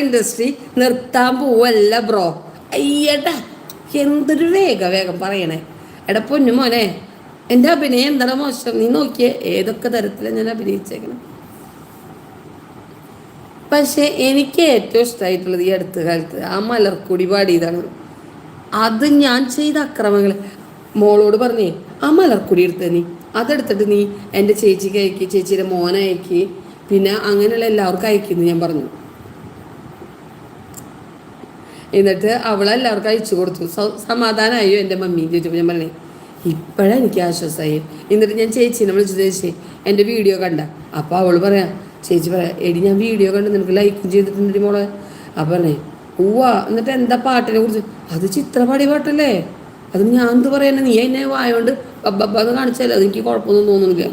Industry നിർത്താൻ പോവല്ല bro. അയ്യടാ, എന്തൊരു വേഗം പറയണേ. എടാ പൊന്നു മോനെ, എൻ്റെ അഭിനയം എന്താണ് മോശം? നീ നോക്കിയേ ഏതൊക്കെ തരത്തിലാണ് ഞാൻ അഭിനയിച്ചേക്കണം. പക്ഷെ എനിക്ക് ഏറ്റവും ഇഷ്ടമായിട്ടുള്ളത് ഈ അടുത്ത കാലത്ത് ആ മലർക്കൊടി പാടിയതാണ്. അത് ഞാൻ ചെയ്ത അക്രമങ്ങൾ മോളോട് പറഞ്ഞേ, ആ മലർക്കൊടി എടുത്ത നീ അതെടുത്തിട്ട് നീ എൻ്റെ ചേച്ചിക്ക് അയക്കി, ചേച്ചിയുടെ മോനെ അയക്കി, പിന്നെ അങ്ങനെയുള്ള എല്ലാവർക്കും അയക്കുന്നു ഞാൻ പറഞ്ഞു. എന്നിട്ട് അവളെല്ലാവർക്കും അയച്ചു കൊടുത്തു. സമാധാനമായോ എൻ്റെ മമ്മി ചോദിച്ചപ്പോൾ ഞാൻ പറഞ്ഞേ ഇപ്പോഴാണ് എനിക്ക് ആശ്വാസമായി. എന്നിട്ട് ഞാൻ ചേച്ചീനെ വിളിച്ചു, ചേച്ചി എൻ്റെ വീഡിയോ കണ്ട. അപ്പോൾ അവൾ പറയാം, ചേച്ചി പറയാം, എടി ഞാൻ വീഡിയോ കണ്ട് നിനക്ക് ലൈക്കും ചെയ്തിട്ടുണ്ട് മോളെ. അപ്പം പറഞ്ഞേ ഉവ്വാ, എന്നിട്ട് എന്താ പാട്ടിനെ കുറിച്ച്? അത് ചിത്രപാടി പാട്ടല്ലേ, അത് ഞാൻ എന്ത് പറയാനാ, നീ എന്നെ വായോണ്ട് ബബ്ബന്ന് കാണിച്ചാലോ, അതെനിക്ക് കുഴപ്പമൊന്നും തോന്നുന്നില്ല.